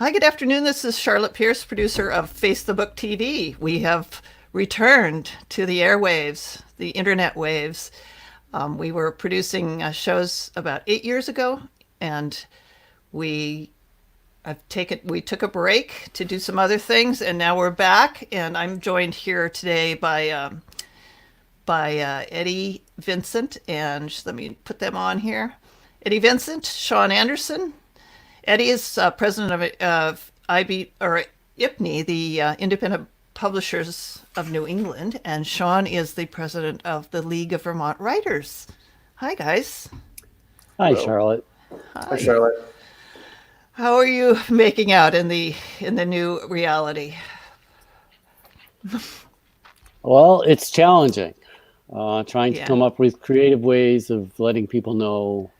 Hi, good afternoon. This is Charlotte Pierce, producer of Face the Book TV. We have returned to the airwaves, the internet waves. We were producing shows about 8 years ago, and we we took a break to do some other things, and now we're back. And I'm joined here today by Eddie Vincent, and let me put them on here. Eddie Vincent, Sean Anderson. Eddie is president of IPNE, the Independent Publishers of New England, and Sean is the president of the League of Vermont Writers. Hi, guys. Hi, Hello. Charlotte. Hi, Charlotte. How are you making out in the new reality? Well, it's challenging. Trying to Yeah. come up with creative ways of letting people know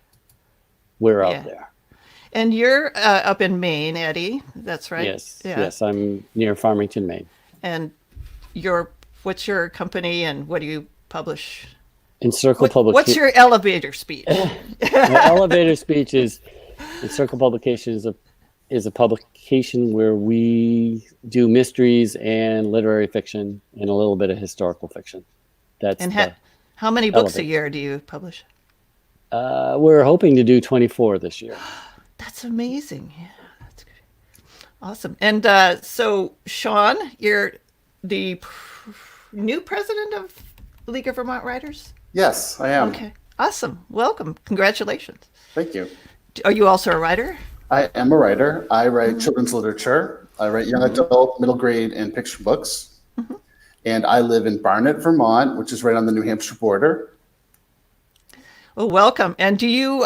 we're Yeah. out there. And you're up in Maine, Eddie. That's right. Yes, Yeah. yes, I'm near Farmington, Maine. And what's your company and what do you publish? Encircle What's Publication. your elevator speech? The elevator speech is Encircle Publication is a publication where we do mysteries and literary fiction and a little bit of historical fiction. That's And the how many books a elevator. year do you publish? We're hoping to do 24 this year. That's amazing. Yeah, that's good. Awesome. And so, Sean, you're the new president of League of Vermont Writers? Yes, I am. Okay. Awesome. Welcome. Congratulations. Thank you. Are you also a writer? I am a writer. I write children's literature. I write young adult, middle grade, and picture books. And I live in Barnet, Vermont, which is right on the New Hampshire border. Well, welcome. And do you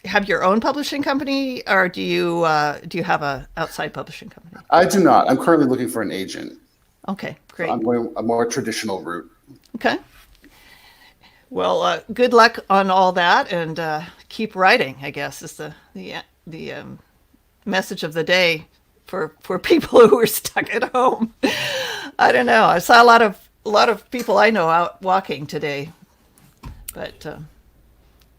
have your own publishing company, or do you have a outside publishing company? I do not. I'm currently looking for an agent. Okay, great. I'm going a more traditional route. Okay. Well, good luck on all that, and keep writing, I guess, is the message of the day for people who are stuck at home. I don't know. I saw a lot of people I know out walking today, but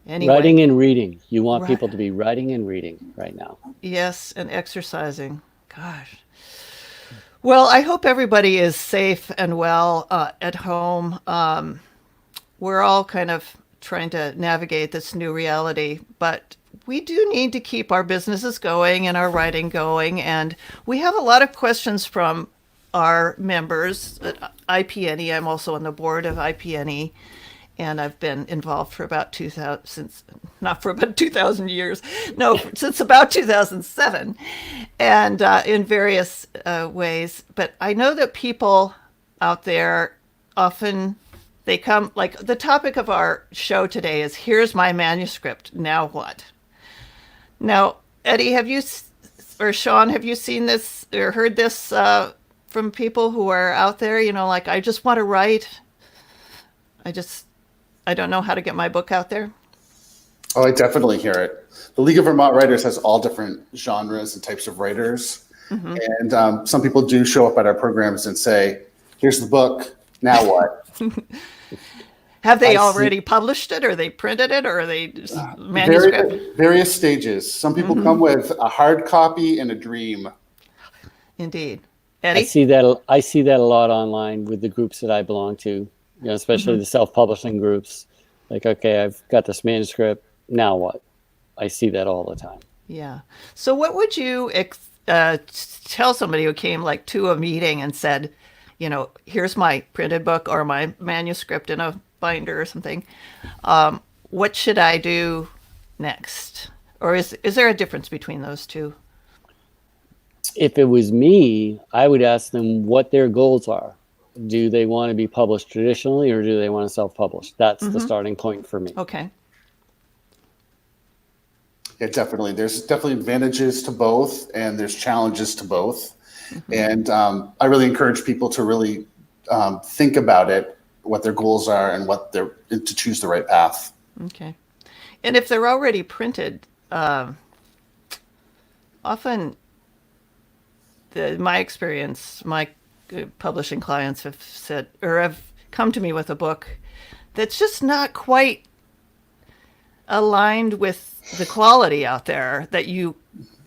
anyway. Writing and reading. You want Right. people to be writing and reading right now. Yes, and exercising. Gosh. Well, I hope everybody is safe and well at home. We're all kind of trying to navigate this new reality, but we do need to keep our businesses going and our writing going. And we have a lot of questions from our members at IPNE. I'm also on the board of IPNE, and I've been involved for about 2000, not for about 2,000 years, no, since about 2007, and in various ways. But I know that people out there often, they come, like the topic of our show today is, here's my manuscript, now what? Now, Eddie, or Sean, have you seen this or heard this from people who are out there, like, I just want to write, I don't know how to get my book out there? Oh, I definitely hear it. The League of Vermont Writers has all different genres and types of writers. And some people do show up at our programs and say, here's the book, now what? Have they I see. already published it, or they printed it, or are they just manuscript? Various stages. Some people come with a hard copy and a dream. Indeed. I Eddie? see that a lot online with the groups that I belong to, especially the self-publishing groups. Like, okay, I've got this manuscript, now what? I see that all the time. Yeah. So what would you tell somebody who came like to a meeting and said, here's my printed book or my manuscript in a binder or something. What should I do next? Or is there a difference between those two? If it was me, I would ask them what their goals are. Do they want to be published traditionally, or do they want to self-publish? That's the starting point for me. Okay. Yeah, definitely. There's definitely advantages to both, and there's challenges to both. And I really encourage people to really think about it, what their goals are, and to choose the right path. Okay. And if they're already printed, often my experience, my publishing clients have said, or have come to me with a book that's just not quite aligned with the quality out there that you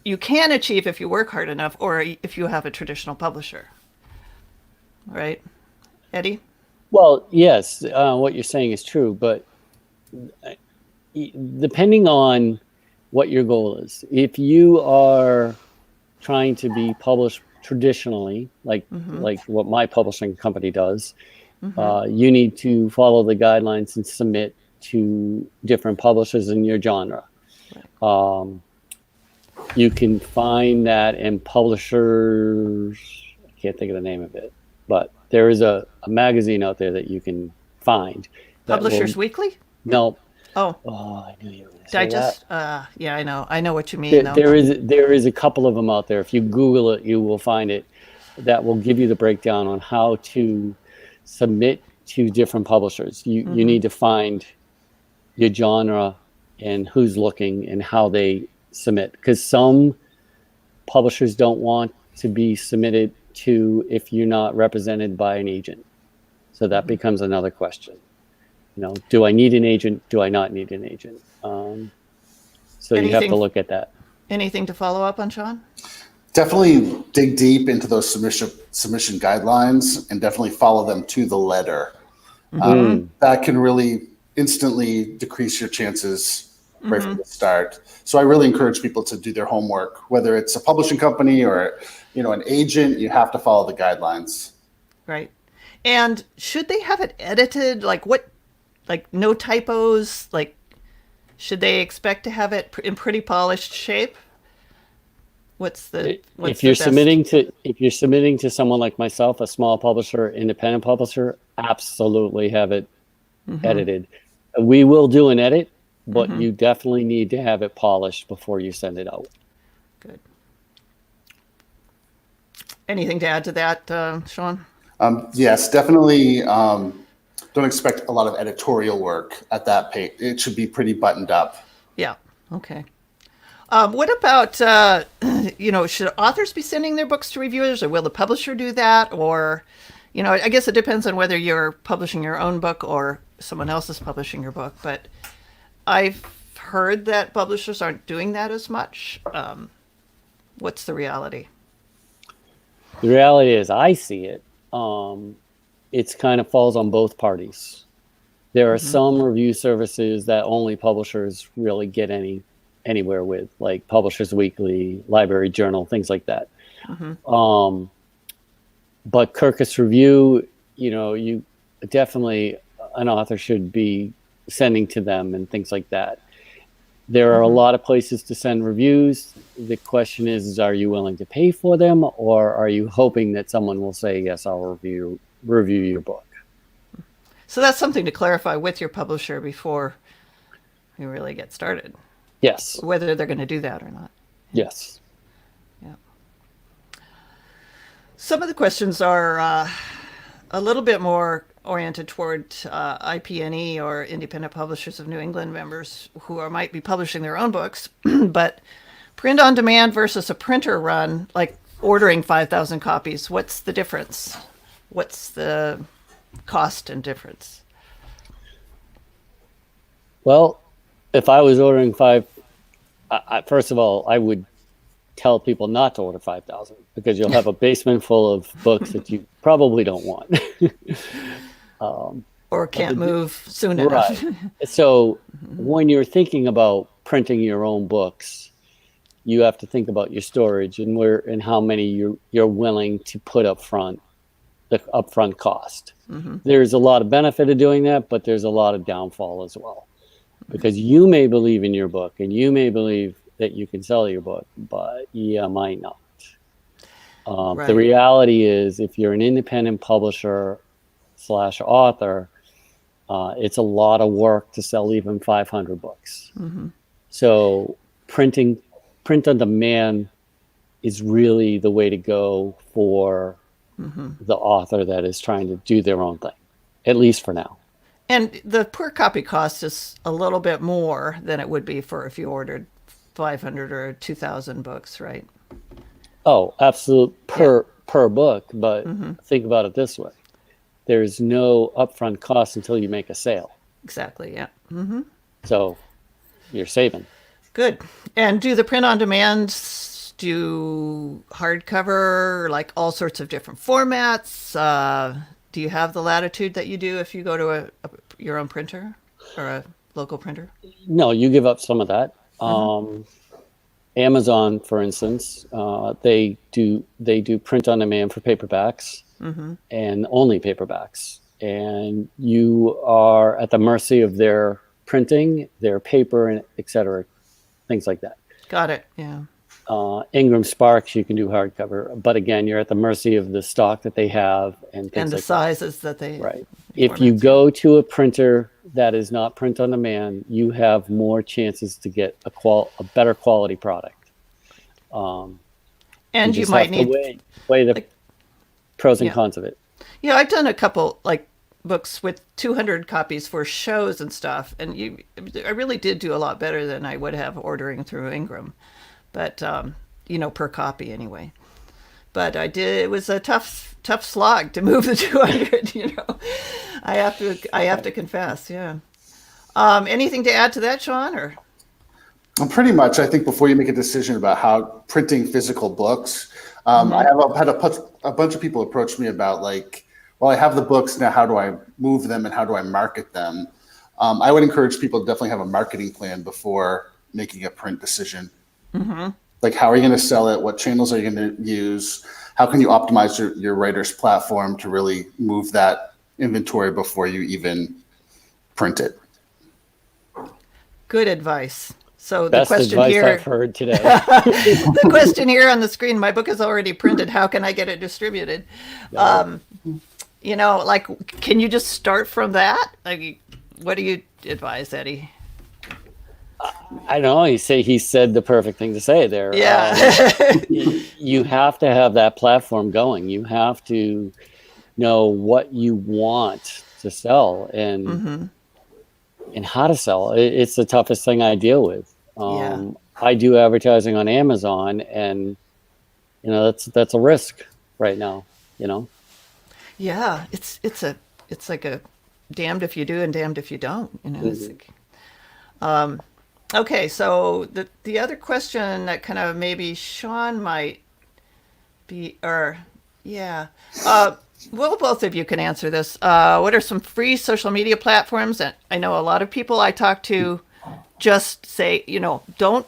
you can achieve if you work hard enough, or if you have a traditional publisher, right, Eddie? Well, yes, what you're saying is true, but depending on what your goal is, if you are trying to be published traditionally, like what my publishing company does, you need to follow the guidelines and submit to different publishers in your genre. You can find that in publishers. I can't think of the name of it, but there is a magazine out there that you can find. Publishers Weekly? No. Oh, I knew you were going to say Digest. that. Yeah, I know what you mean. Though. There is a couple of them out there. If you Google it, you will find it. That will give you the breakdown on how to submit to different publishers. You need to find your genre and who's looking and how they submit, because some publishers don't want to be submitted to if you're not represented by an agent. So that becomes another question. Do I need an agent? Do I not need an agent? So you have to look at that. Anything to follow up on, Sean? Definitely dig deep into those submission guidelines and definitely follow them to the letter. That can really instantly decrease your chances right from the start. So I really encourage people to do their homework, whether it's a publishing company or an agent. You have to follow the guidelines. Right. And should they have it edited? Like no typos? Like, should they expect to have it in pretty polished shape? If you're submitting to someone like myself, a small publisher, independent publisher, absolutely have it edited. We will do an edit, but you definitely need to have it polished before you send it out. Good. Anything to add to that, Sean? Yes, definitely. Don't expect a lot of editorial work at that page. It should be pretty buttoned up. Yeah. Okay. What about, should authors be sending their books to reviewers, or will the publisher do that? Or, I guess it depends on whether you're publishing your own book or someone else is publishing your book. But I've heard that publishers aren't doing that as much. What's the reality? The reality is, I see it. It's kind of falls on both parties. There are some review services that only publishers really get anywhere with, like Publishers Weekly, Library Journal, things like that. But Kirkus Review, you definitely, an author should be sending to them and things like that. There are a lot of places to send reviews. The question is, are you willing to pay for them, or are you hoping that someone will say, yes, I'll review your book? So that's something to clarify with your publisher before you really get started. Yes. Whether they're going to do that or not. Yes. Yeah. Some of the questions are a little bit more oriented toward IPNE or Independent Publishers of New England members who might be publishing their own books, but print on demand versus a printer run, like ordering 5,000 copies, what's the difference? What's the cost and difference? Well, if I was ordering first of all, I would tell people not to order 5,000, because you'll have a basement full of books that you probably don't want. Or can't move soon enough. Right. So when you're thinking about printing your own books, you have to think about your storage and how many you're willing to put up front, the upfront cost. There's a lot of benefit of doing that, but there's a lot of downfall as well, because you may believe in your book and you may believe that you can sell your book, but you might not. Right. The reality is, if you're an independent publisher / author, it's a lot of work to sell even 500 books. So print on demand is really the way to go for the author that is trying to do their own thing, at least for now. And the per copy cost is a little bit more than it would be for if you ordered 500 or 2,000 books, right? Oh, absolute per book. But think about it this way. There's no upfront cost until you make a sale. Exactly, yeah. So you're saving. Good. And do the print on demand do hardcover, like all sorts of different formats? Do you have the latitude that you do if you go to your own printer or a local printer? No, you give up some of that. Amazon, for instance, they do print on demand for paperbacks and only paperbacks, and you are at the mercy of their printing, their paper, and et cetera, things like that. Got it. Yeah. Ingram Sparks, you can do hardcover, but again, you're at the mercy of the stock that they have and things And the like sizes that they. right. If you go to a printer that is not print on demand, you have more chances to get a better quality product. And you just might have to need weigh the like, pros and cons of it. Yeah, I've done a couple like books with 200 copies for shows and stuff, and I really did do a lot better than I would have ordering through Ingram, but per copy anyway. But I did. It was a tough slog to move the 200. I have to confess. Yeah. Anything to add to that, Sean? Or Pretty much, I think before you make a decision about how printing physical books, I have had a bunch of people approach me about like, well, I have the books now. How do I move them and how do I market them? I would encourage people to definitely have a marketing plan before making a print decision. Like, how are you going to sell it? What channels are you going to use? How can you optimize your writer's platform to really move that inventory before you even print it? Good advice. So the Best question advice here, I've heard today. the question here on the screen, my book is already printed. How can I get it distributed? Like, can you just start from that? Like, what do you advise, Eddie? I know he said the perfect thing to say there. Yeah. You have to have that platform going. You have to know what you want to sell and how to sell. It's the toughest thing I deal with. I do advertising on Amazon, and that's a risk right now. Yeah, it's like a damned if you do and damned if you don't. It's like, okay, so the other question that kind of maybe Sean might be, well, both of you can answer this. What are some free social media platforms? And I know a lot of people I talk to just say, don't.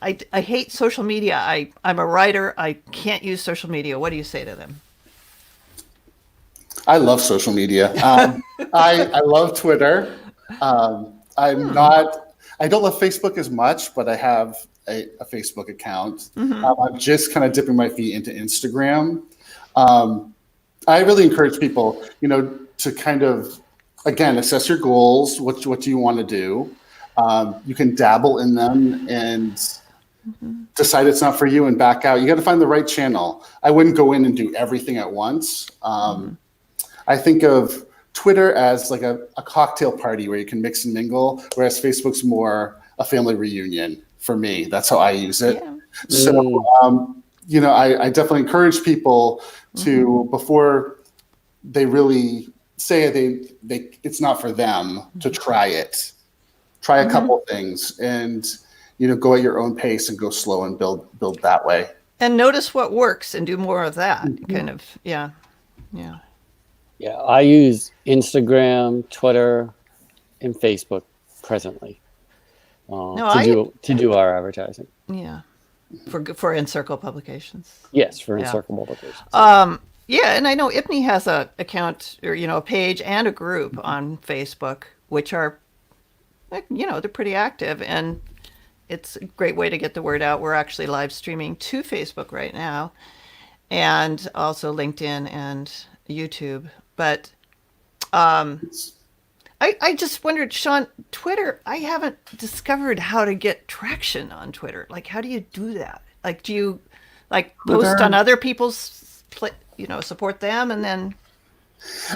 I hate social media. I'm a writer. I can't use social media. What do you say to them? I love social media. I love Twitter. I don't love Facebook as much, but I have a Facebook account. I'm just kind of dipping my feet into Instagram. I really encourage people, to kind of, again, assess your goals. What do you want to do? You can dabble in them and decide it's not for you and back out. You got to find the right channel. I wouldn't go in and do everything at once. I think of Twitter as like a cocktail party where you can mix and mingle, whereas Facebook's more a family reunion for me. That's how I use it. Yeah. So, I definitely encourage people to, before they really say it's not for them, to try it. Try a couple things and, go at your own pace and go slow and build that way. And notice what works and do more of that kind of, yeah. Yeah, I use Instagram, Twitter, and Facebook presently to do our advertising. Yeah, for Encircle Publications. Yes, for Encircle Publications. And I know IPNY has a account or a page and a group on Facebook, which are, they're pretty active, and it's a great way to get the word out. We're actually live streaming to Facebook right now, and also LinkedIn and YouTube. But I just wondered, Sean, Twitter, I haven't discovered how to get traction on Twitter. Like, how do you do that? Like, do you post on other people's, support them and then?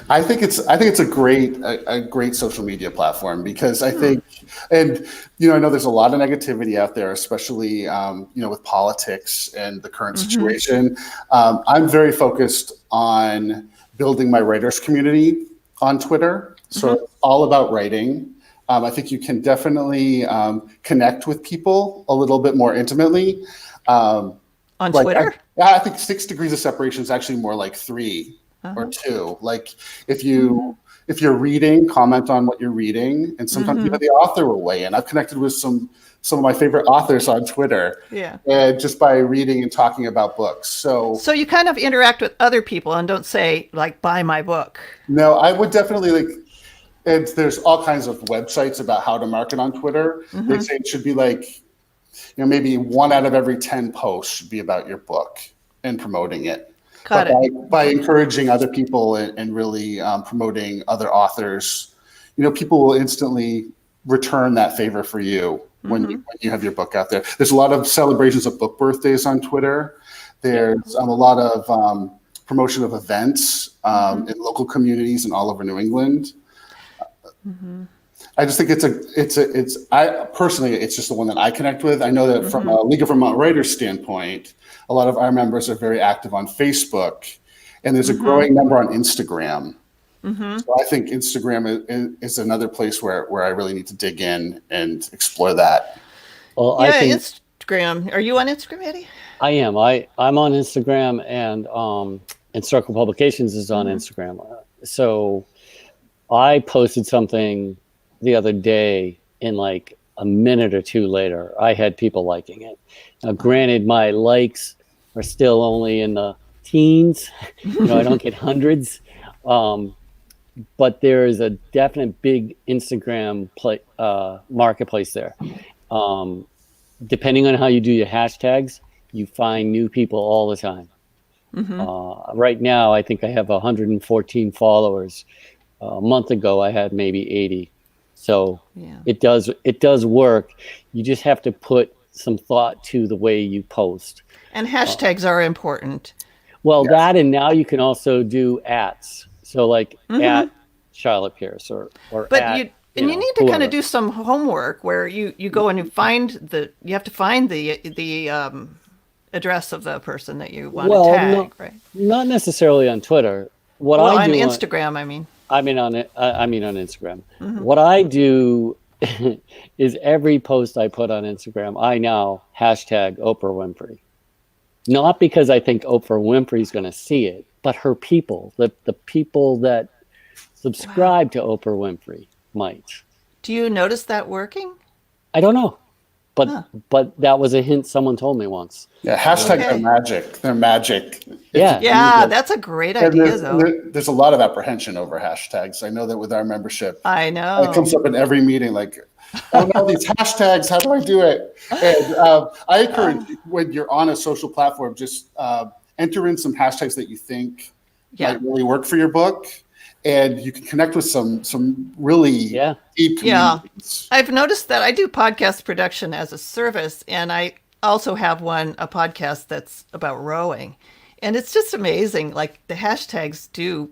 I think it's a great social media platform because I think, and I know there's a lot of negativity out there, especially with politics and the current situation. I'm very focused on building my writers community on Twitter. So it's all about writing. I think you can definitely connect with people a little bit more intimately. On Like Twitter? I think 6 degrees of separation is actually more like 3 or 2. Like if you're reading, comment on what you're reading, and sometimes even the author will weigh in. I've connected with some of my favorite authors on Twitter, and just by reading and talking about books. So you kind of interact with other people and don't say like, buy my book. no, I would definitely like. And there's all kinds of websites about how to market on Twitter. They say it should be like, maybe 1 out of every 10 posts should be about your book and promoting it. Got it. By encouraging other people and really promoting other authors, people will instantly return that favor for you when you have your book out there. There's a lot of celebrations of book birthdays on Twitter. There's a lot of promotion of events in local communities and all over New England. I just think I personally, it's just the one that I connect with. I know that from a League of Vermont Writers standpoint, a lot of our members are very active on Facebook, and there's a growing number on Instagram. So I think Instagram is another place where I really need to dig in and explore that. Well, Yeah, I think Instagram. Are you on Instagram, Eddie? I am. I'm on Instagram, and Circle Publications is on Instagram. So I posted something the other day, and like a minute or two later, I had people liking it. Now, granted, my likes are still only in the teens. I don't get hundreds. But there is a definite big Instagram marketplace there. Depending on how you do your hashtags, you find new people all the time. Right now, I think I have 114 followers. A month ago, I had maybe 80. So it does work. You just have to put some thought to the way you post. And hashtags are important. Well, that, and now you can also do @. So like at Charlotte Pierce or but you need to kind whoever. of do some homework where you go and you have to find the address of the person that you want to tag, right? Not necessarily on Twitter. What Well, I on do Instagram, I mean. I mean on Instagram. What I do is every post I put on Instagram, I now hashtag Oprah Winfrey. Not because I think Oprah Winfrey's going to see it, but her people, the people that subscribe to Oprah Winfrey might. Do you notice that working? I don't know. But that was a hint someone told me once. Yeah, hashtags are magic. They're magic. Yeah, that's a great idea, though. There's a lot of apprehension over hashtags. I know that with our membership. I know. It comes up in every meeting, like, oh no, these hashtags, how do I do it? And I encourage, when you're on a social platform, just enter in some hashtags that you think might really work for your book. And you can connect with some really deep communities. I've noticed that I do podcast production as a service, and I also have a podcast that's about rowing. And it's just amazing. Like the hashtags do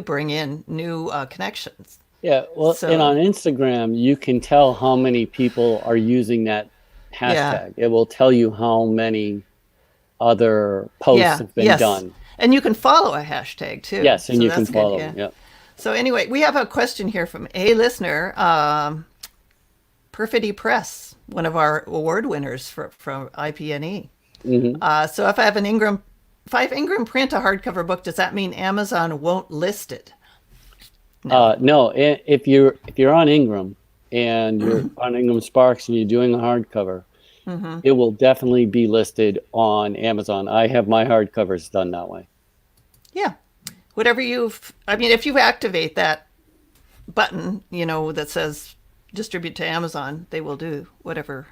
bring in new connections. Yeah, well, and on Instagram, you can tell how many people are using that hashtag. It will tell you how many other posts have been done. And you can follow a hashtag too. Yes, and you can follow them. Yeah. So anyway, we have a question here from a listener, Perfidy Press, one of our award winners from IPNE. So if I have Ingram print a hardcover book, does that mean Amazon won't list it? No. If you're on Ingram and you're on Ingram Sparks and you're doing a hardcover, it will definitely be listed on Amazon. I have my hardcovers done that way. Yeah. Whatever if you activate that button, that says distribute to Amazon, they will do whatever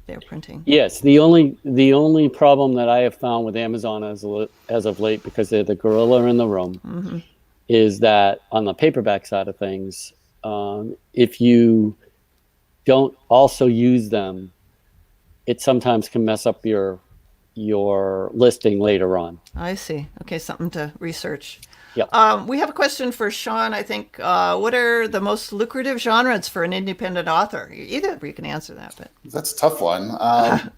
they're printing. Yes. The only problem that I have found with Amazon as of late, because they're the gorilla in the room, is that on the paperback side of things, if you don't also use them, it sometimes can mess up your listing later on. I see. Okay, something to research. Yeah. We have a question for Sean, I think. What are the most lucrative genres for an independent author? Either of you can answer that. But that's a tough one. I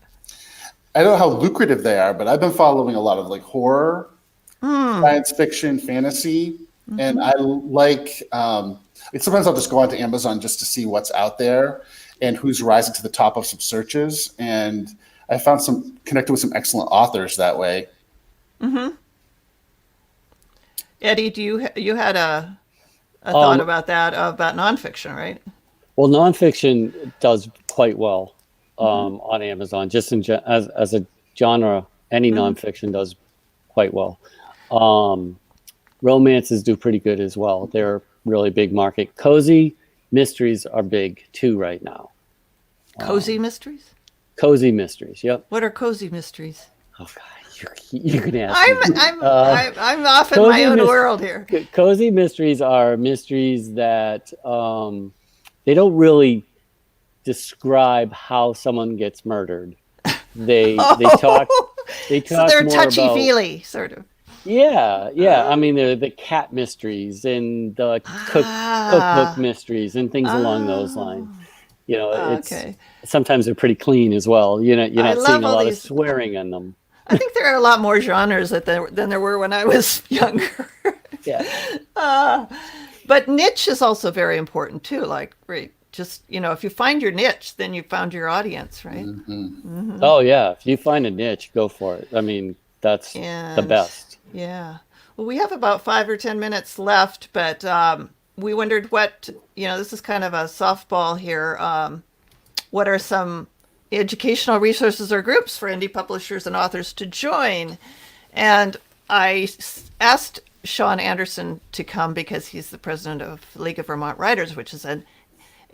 don't know how lucrative they are, but I've been following a lot of like horror, science fiction, fantasy, and I like. Sometimes I'll just go onto Amazon just to see what's out there and who's rising to the top of some searches. And I found connected with some excellent authors that way. Eddie, you had a thought about that, about nonfiction, right? Well, nonfiction does quite well on Amazon. Just as a genre, any nonfiction does quite well. Romances do pretty good as well. They're really big market. Cozy mysteries are big too right now. Cozy mysteries? Cozy mysteries. Yep. What are cozy mysteries? Oh God, you can ask me. I'm off in my own world here. Cozy mysteries are mysteries that they don't really describe how someone gets murdered. They talk. So they're more touchy-feely, sort of. Yeah. I mean, they're the cat mysteries and the cookbook mysteries and things along those lines. You know, sometimes they're pretty clean as well. You're not seeing a lot of swearing in them. I think there are a lot more genres than there were when I was younger. Yeah. But niche is also very important too. Like, right, just, if you find your niche, then you found your audience, right? Oh yeah. If you find a niche, go for it. I mean, that's the best. Yeah. Well, we have about 5 or 10 minutes left, but we wondered what, this is kind of a softball here. What are some educational resources or groups for indie publishers and authors to join? And I asked Sean Anderson to come because he's the president of League of Vermont Writers, which is a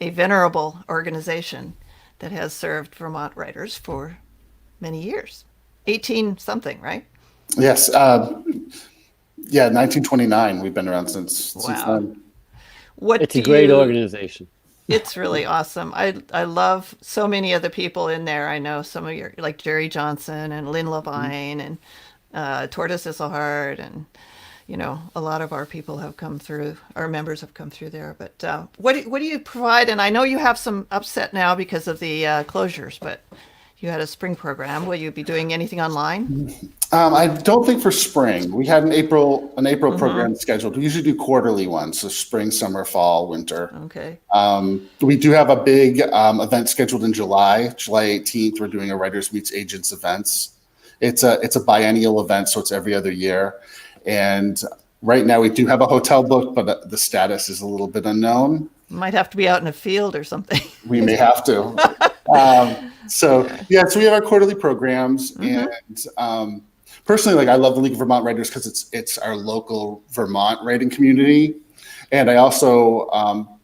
venerable organization that has served Vermont writers for many years. 18 something, right? Yes. 1929. We've been around since then. It's a great organization. It's really awesome. I love so many of the people in there. I know some of your, like Jerry Johnson and Lynn Levine and Tortoise Isselhard, and a lot of our people have come through. Our members have come through there. But what do you provide? And I know you have some upset now because of the closures, but you had a spring program. Will you be doing anything online? I don't think for spring. We had an April program scheduled. We usually do quarterly ones, so spring, summer, fall, winter. Okay. We do have a big event scheduled in July 18th. We're doing a Writers Meets Agents events. It's a biennial event, so it's every other year. And right now we do have a hotel booked, but the status is a little bit unknown. Might have to be out in a field or something. We may have to. So we have our quarterly programs, and personally, I love the League of Vermont Writers because it's our local Vermont writing community, and I also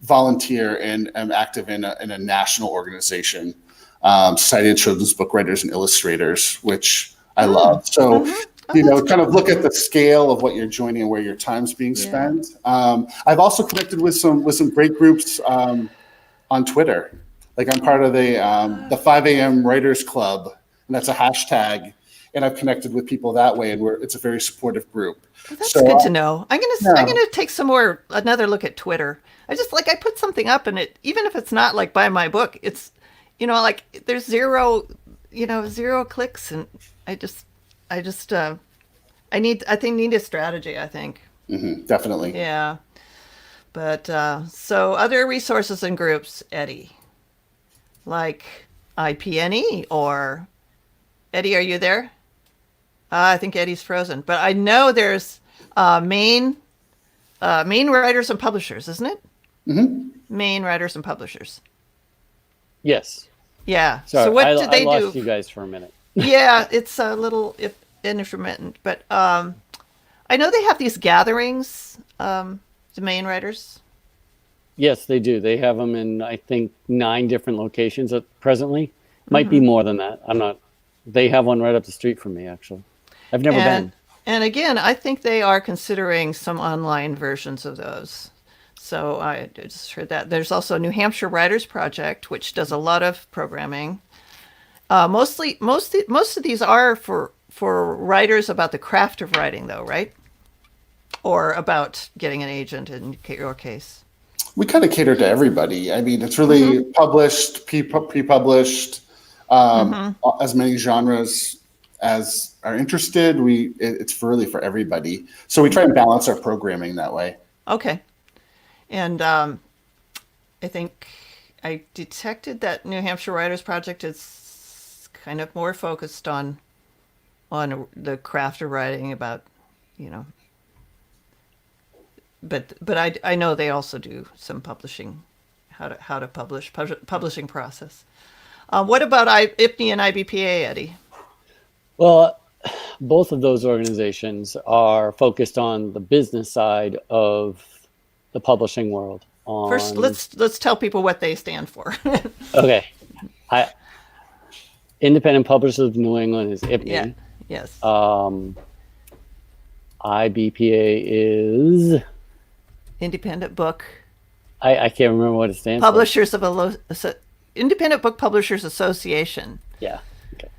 volunteer and am active in a national organization, Society of Children's Book Writers and Illustrators, which I love. So. Kind of look at the scale of what you're joining and where your time's being spent. I've also connected with some great groups on Twitter. Like I'm part of the 5 a.m. Writers Club, and that's a hashtag. And I've connected with people that way, and it's a very supportive group. Well, that's good to know. I'm gonna take another look at Twitter. I put something up, and even if it's not like by my book, it's there's zero clicks, and I need a strategy, I think. Definitely. Yeah. But so other resources and groups, Eddie, like IPNE or Eddie, are you there? I think Eddie's frozen, but I know there's Maine Writers and Publishers, isn't it? Maine Writers and Publishers. Yes. Yeah. Sorry, so what do they do? I lost you guys for a minute. Yeah, it's a little intermittent, but I know they have these gatherings, the Maine Writers. Yes, they do. They have them in, I think, 9 different locations presently. Might be more than that. I'm not. They have one right up the street from me, actually. I've never been. And again, I think they are considering some online versions of those. So I just heard that. There's also New Hampshire Writers Project, which does a lot of programming. Most of these are for writers about the craft of writing, though, right? Or about getting an agent in your case. We kind of cater to everybody. I mean, it's really published, pre-published, as many genres as are interested. It's really for everybody. So we try and balance our programming that way. Okay. And I think I detected that New Hampshire Writers Project is kind of more focused on the craft of writing about, you know. But I know they also do some publishing, how to publishing process. What about IPNY and IBPA, Eddie? Well, both of those organizations are focused on the business side of the publishing world. First, let's tell people what they stand for. Okay. Independent Publishers of New England is IPNY. Yeah. Yes. IBPA is Independent Book I can't remember what it stands Publishers of Independent Book Publishers Association. for. Yeah. Okay.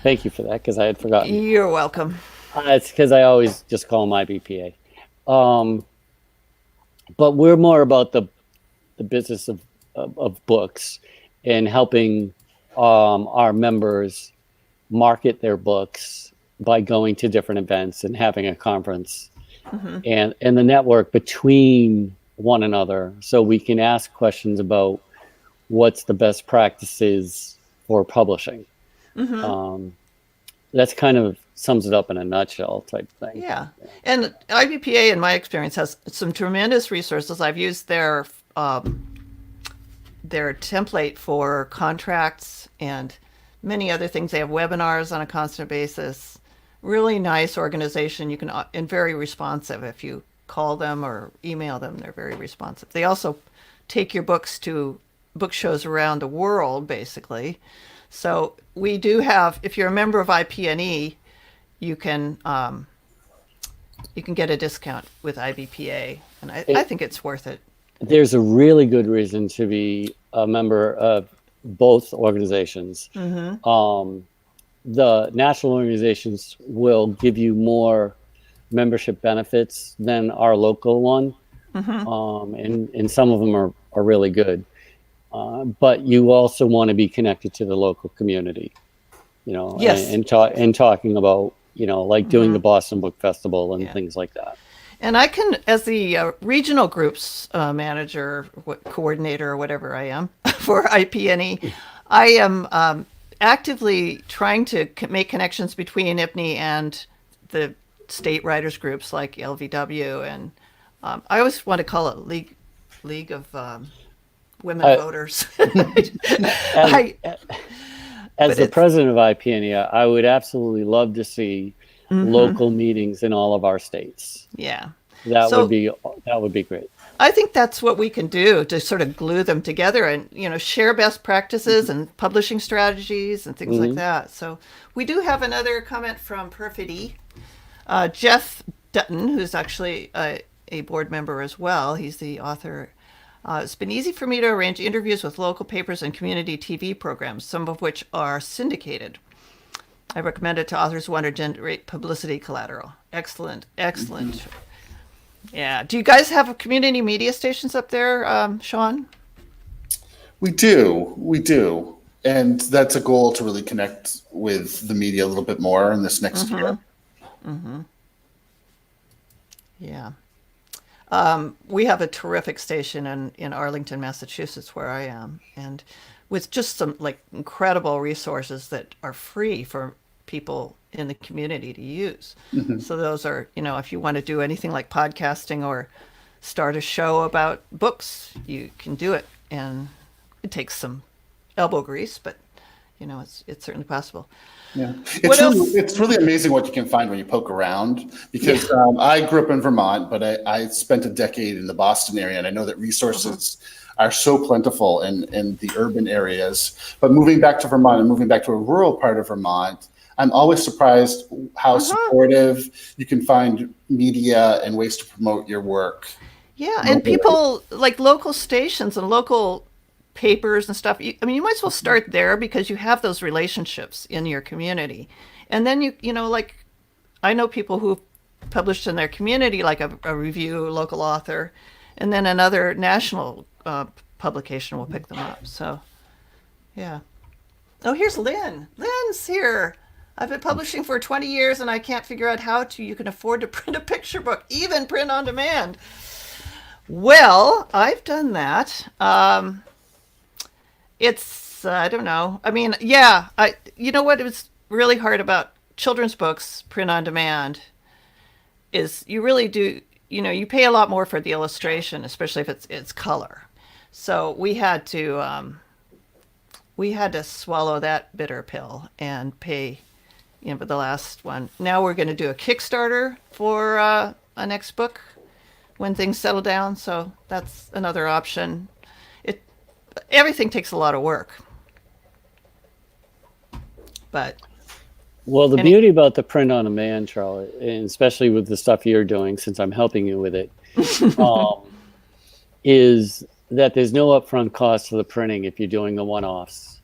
Thank you for that, because I had forgotten. You're welcome. It's because I always just call them IBPA. But we're more about the business of books and helping our members market their books by going to different events and having a conference, and the network between one another, so we can ask questions about what's the best practices for publishing. That's kind of sums it up in a nutshell type thing. Yeah. And IBPA, in my experience, has some tremendous resources. I've used their template for contracts and many other things. They have webinars on a constant basis. Really nice organization. You can, and very responsive. If you call them or email them, they're very responsive. They also take your books to book shows around the world, basically. So we do have, if you're a member of IPNE, you can get a discount with IBPA, and I think it's worth it. There's a really good reason to be a member of both organizations. The national organizations will give you more membership benefits than our local one, and some of them are really good. But you also want to be connected to the local community, you know, Yes. and talking about, you know, like doing the Boston Book Festival and things like that. And I can, as the regional groups manager, coordinator, or whatever I am for IPNE, I am actively trying to make connections between IPNE and the state writers groups like LVW, and I always want to call it League of Women Voters. As the president of IPNE, I would absolutely love to see local meetings in all of our states. Yeah. That would be great. I think that's what we can do to sort of glue them together and, you know, share best practices and publishing strategies and things like that. So we do have another comment from Perfidy. Jeff Dutton, who's actually a board member as well. He's the author. It's been easy for me to arrange interviews with local papers and community TV programs, some of which are syndicated. I recommend it to authors who want to generate publicity collateral. Excellent. Yeah. Do you guys have community media stations up there, Sean? We do. And that's a goal to really connect with the media a little bit more in this next year. Yeah. We have a terrific station in Arlington, Massachusetts, where I am, and with just some like incredible resources that are free for people in the community to use. So those are, you know, if you want to do anything like podcasting or start a show about books, you can do it, and it takes some elbow grease, but you know, it's certainly possible. Yeah, What else? It's really amazing what you can find when you poke around, because I grew up in Vermont, but I spent a decade in the Boston area, and I know that resources are so plentiful in the urban areas. But moving back to Vermont and moving back to a rural part of Vermont, I'm always surprised how supportive you can find media and ways to promote your work. Yeah, and people like local stations and local papers and stuff. I mean, you might as well start there because you have those relationships in your community. And then you know, like I know people who've published in their community, like a review, local author, and then another national publication will pick them up. So, yeah. Oh, here's Lynn. Lynn's here. I've been publishing for 20 years and I can't figure out how you can afford to print a picture book, even print on demand. Well, I've done that. It's it's I don't know. I mean, yeah, you know what was really hard about children's books print on demand is you really do, you pay a lot more for the illustration, especially if it's color. So we had to swallow that bitter pill and pay, for the last one. Now we're going to do a Kickstarter for a next book when things settle down. So that's another option. Everything takes a lot of work, but Well, the beauty about the print on demand, Charlotte, and especially with the stuff you're doing, since I'm helping you with it, is that there's no upfront cost to the printing if you're doing the one-offs.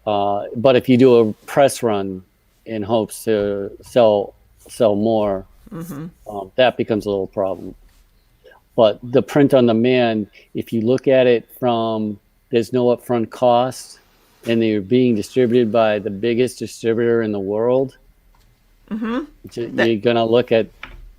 But if you do a press run in hopes to sell more, that becomes a little problem. But the print on demand, if you look at it from there's no upfront cost, and they're being distributed by the biggest distributor in the world, you're going to look at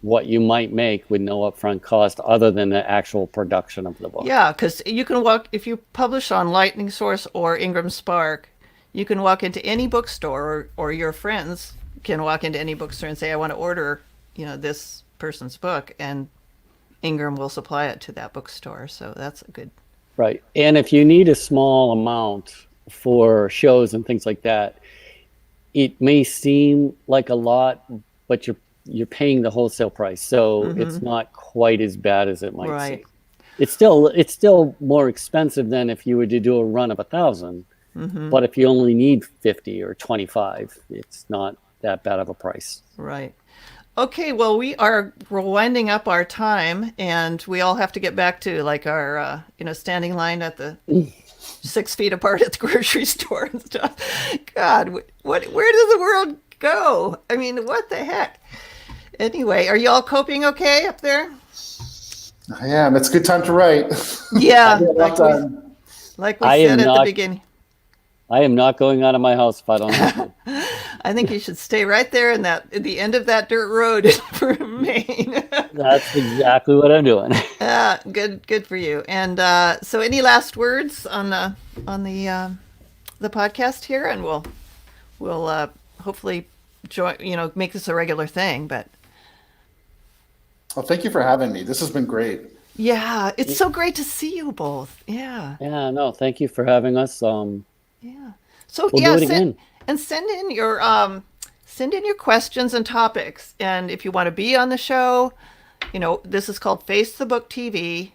what you might make with no upfront cost other than the actual production of the book. Yeah, because you can if you publish on Lightning Source or Ingram Spark, you can walk into any bookstore, or your friends can walk into any bookstore and say, I want to order, this person's book, and Ingram will supply it to that bookstore. So that's a good. Right. And if you need a small amount for shows and things like that, it may seem like a lot, but you're paying the wholesale price, so it's not quite as bad as it might seem. It's still more expensive than if you were to do a run of 1,000, but if you only need 50 or 25, it's not that bad of a price. Right. Okay, well, we're winding up our time, and we all have to get back to like our standing line at the 6 feet apart at the grocery store and stuff. God, where does the world go? I mean, what the heck? Anyway, are you all coping okay up there? I am. It's a good time to write. Yeah, like we said at the beginning. I am not going out of my house if I don't have to. I think you should stay right there at the end of that dirt road for Maine. That's exactly what I'm doing. Good for you. And so, any last words on the podcast here, and we'll hopefully join. Make this a regular thing. But well, thank you for having me. This has been great. Yeah, it's so great to see you both. Yeah. Yeah. No, thank you for having us. Yeah. So we'll do it again. Send in your questions and topics. And if you want to be on the show, this is called Face the Book TV,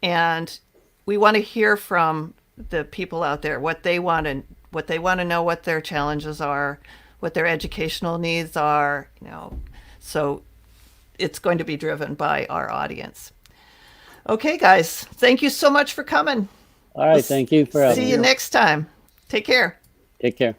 and we want to hear from the people out there what they want to know, what their challenges are, what their educational needs are. So it's going to be driven by our audience. Okay, guys, thank you so much for coming. All right, thank you for having me. See you next time. Take care. Take care.